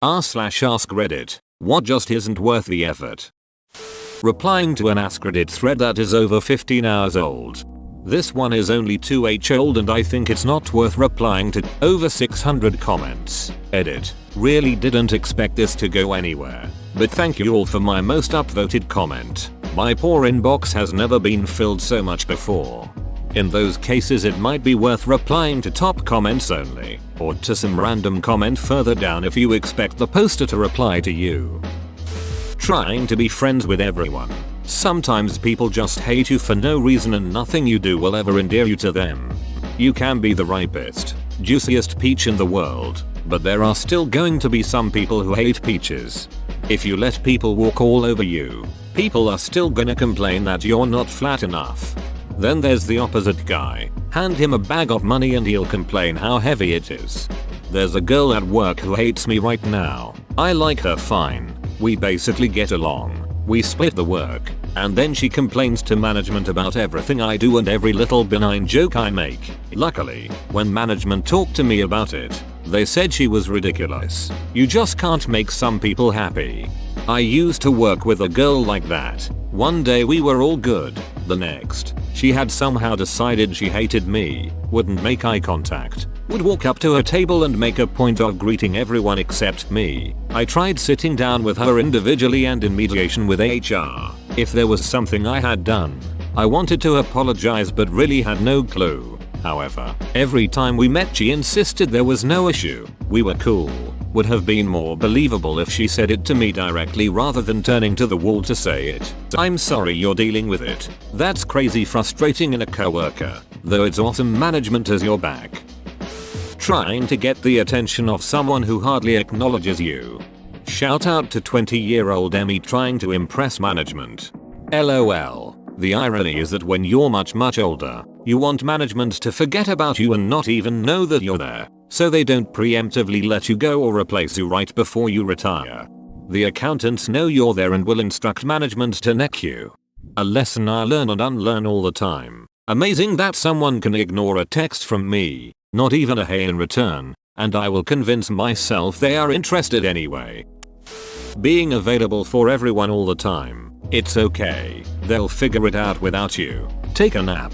r/ask Reddit. What just isn't worth the effort? Replying to an Ask Reddit thread that is over 15 hours old. This one is only 2h old and I think it's not worth replying to. Over 600 comments. Edit. Really didn't expect this to go anywhere. But thank you all for my most upvoted comment. My poor inbox has never been filled so much before. In those cases it might be worth replying to top comments only, or to some random comment further down if you expect the poster to reply to you. Trying to be friends with everyone. Sometimes people just hate you for no reason and nothing you do will ever endear you to them. You can be the ripest, juiciest peach in the world, but there are still going to be some people who hate peaches. If you let people walk all over you, people are still gonna complain that you're not flat enough. Then there's the opposite guy. Hand him a bag of money and he'll complain how heavy it is. There's a girl at work who hates me right now. I like her fine. We basically get along. We split the work. And then she complains to management about everything I do and every little benign joke I make. Luckily, when management talked to me about it, they said she was ridiculous. You just can't make some people happy. I used to work with a girl like that. One day we were all good. The next, she had somehow decided she hated me, wouldn't make eye contact, would walk up to her table and make a point of greeting everyone except me. I tried sitting down with her individually and in mediation with HR. If there was something I had done, I wanted to apologize but really had no clue. However, every time we met she insisted there was no issue, we were cool. Would have been more believable if she said it to me directly rather than turning to the wall to say it. I'm sorry you're dealing with it. That's crazy frustrating in a coworker, though it's awesome management has your back. Trying to get the attention of someone who hardly acknowledges you. Shout out to 20-year-old Emmy trying to impress management. LOL. The irony is that when you're much older, you want management to forget about you and not even know that you're there, so they don't preemptively let you go or replace you right before you retire. The accountants know you're there and will instruct management to neck you. A lesson I learn and unlearn all the time. Amazing that someone can ignore a text from me, not even a hey in return, and I will convince myself they are interested anyway. Being available for everyone all the time. It's okay, they'll figure it out without you. Take a nap.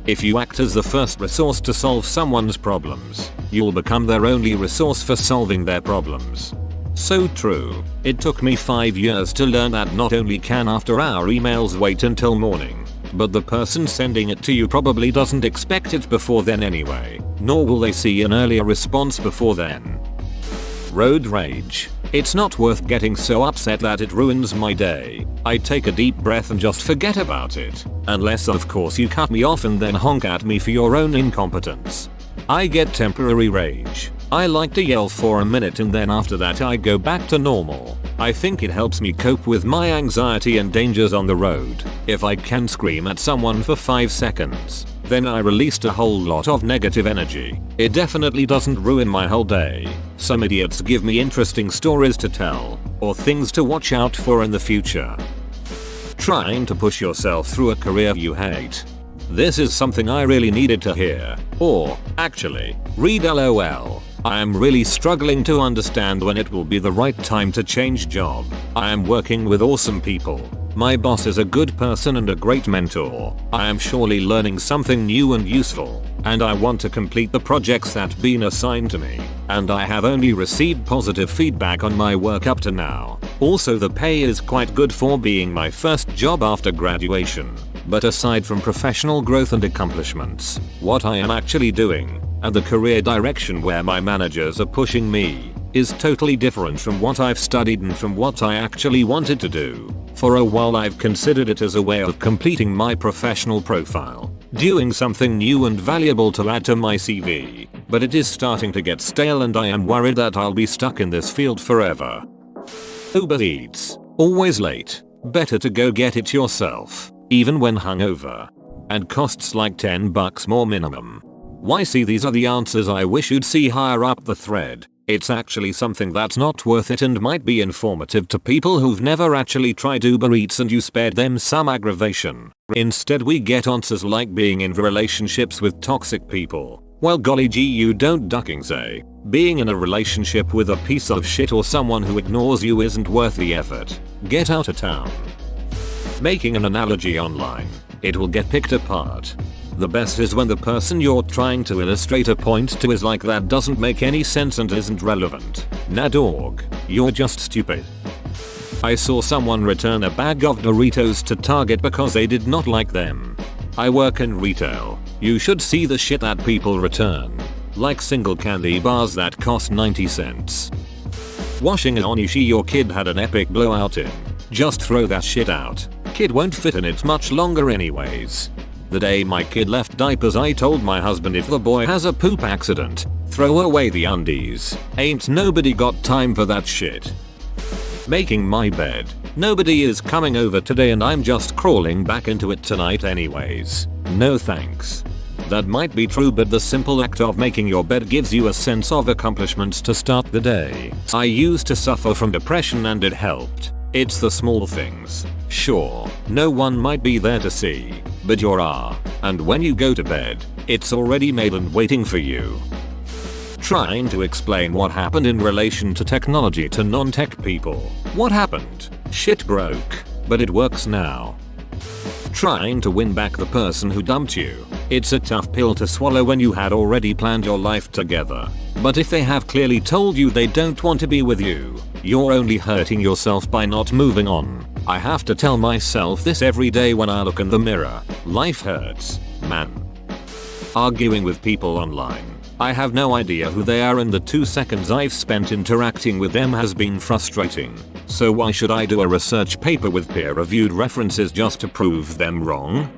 If you act as the first resource to solve someone's problems, you'll become their only resource for solving their problems. So true. It took me 5 years to learn that not only can after-hour emails wait until morning, but the person sending it to you probably doesn't expect it before then anyway, nor will they see an earlier response before then. Road rage. It's not worth getting so upset that it ruins my day. I take a deep breath and just forget about it. Unless of course you cut me off and then honk at me for your own incompetence. I get temporary rage. I like to yell for a minute and then after that I go back to normal. I think it helps me cope with my anxiety and dangers on the road. If I can scream at someone for 5 seconds, then I released a whole lot of negative energy. It definitely doesn't ruin my whole day. Some idiots give me interesting stories to tell, or things to watch out for in the future. Trying to push yourself through a career you hate. This is something I really needed to hear, or, actually, read LOL. I am really struggling to understand when it will be the right time to change job. I am working with awesome people. My boss is a good person and a great mentor. I am surely learning something new and useful, and I want to complete the projects that been assigned to me, and I have only received positive feedback on my work up to now. Also the pay is quite good for being my first job after graduation. But aside from professional growth and accomplishments, what I am actually doing, and the career direction where my managers are pushing me, is totally different from what I've studied and from what I actually wanted to do. For a while I've considered it as a way of completing my professional profile, doing something new and valuable to add to my CV, but it is starting to get stale and I am worried that I'll be stuck in this field forever. Uber Eats. Always late. Better to go get it yourself, even when hungover. And costs like $10 more minimum. Why, see, these are the answers I wish you'd see higher up the thread. It's actually something that's not worth it and might be informative to people who've never actually tried Uber Eats and you spared them some aggravation. Instead we get answers like being in relationships with toxic people, Well golly gee, you don't ducking say. Being in a relationship with a piece of shit or someone who ignores you isn't worth the effort. Get out of town. Making an analogy online. It will get picked apart. The best is when the person you're trying to illustrate a point to is like, that doesn't make any sense and isn't relevant. Nah dog, you're just stupid. I saw someone return a bag of Doritos to Target because they did not like them. I work in retail. You should see the shit that people return. Like single candy bars that cost 90 cents. Washing an Onishi your kid had an epic blowout in. Just throw that shit out. Kid won't fit in it much longer anyways. The day my kid left diapers, I told my husband, if the boy has a poop accident, throw away the undies. Ain't nobody got time for that shit. Making my bed. Nobody is coming over today and I'm just crawling back into it tonight anyways. No thanks. That might be true, but the simple act of making your bed gives you a sense of accomplishment to start the day. I used to suffer from depression and it helped. It's the small things. Sure, no one might be there to see, but you are. And when you go to bed, it's already made and waiting for you. Trying to explain what happened in relation to technology to non-tech people. What happened? Shit broke, but it works now. Trying to win back the person who dumped you. It's a tough pill to swallow when you had already planned your life together. But if they have clearly told you they don't want to be with you, you're only hurting yourself by not moving on. I have to tell myself this every day when I look in the mirror. Life hurts, man. Arguing with people online. I have no idea who they are and the 2 seconds I've spent interacting with them has been frustrating. So why should I do a research paper with peer-reviewed references just to prove them wrong?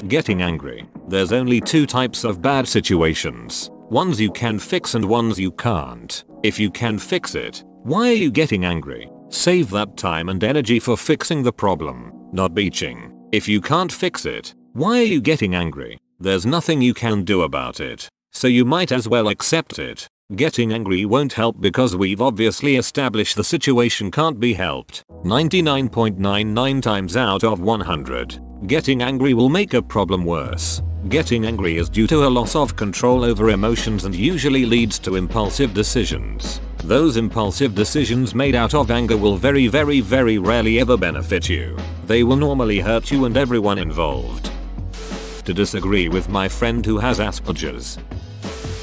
Getting angry. There's only 2 types of bad situations. Ones you can fix and ones you can't. If you can fix it, why are you getting angry? Save that time and energy for fixing the problem, not bitching. If you can't fix it, why are you getting angry? There's nothing you can do about it. So you might as well accept it. Getting angry won't help because we've obviously established the situation can't be helped. 99.99 times out of 100. Getting angry will make a problem worse. Getting angry is due to a loss of control over emotions and usually leads to impulsive decisions. Those impulsive decisions made out of anger will very rarely ever benefit you. They will normally hurt you and everyone involved. To disagree with my friend who has Asperger's.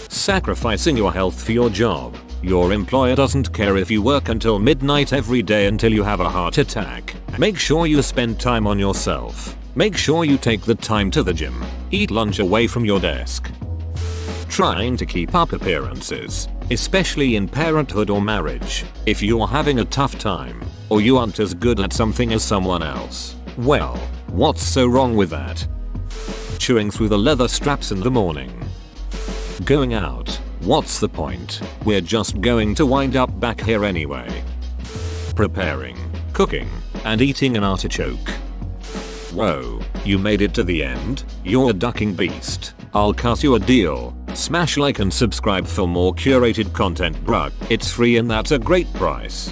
Sacrificing your health for your job. Your employer doesn't care if you work until midnight every day until you have a heart attack. Make sure you spend time on yourself. Make sure you take the time to the gym. Eat lunch away from your desk. Trying to keep up appearances, especially in parenthood or marriage. If you're having a tough time, or you aren't as good at something as someone else, well, what's so wrong with that? Chewing through the leather straps in the morning. Going out. What's the point? We're just going to wind up back here anyway. Preparing, cooking, and eating an artichoke. Whoa, you made it to the end? You're a ducking beast. I'll cut you a deal. Smash like and subscribe for more curated content, bruh. It's free and that's a great price.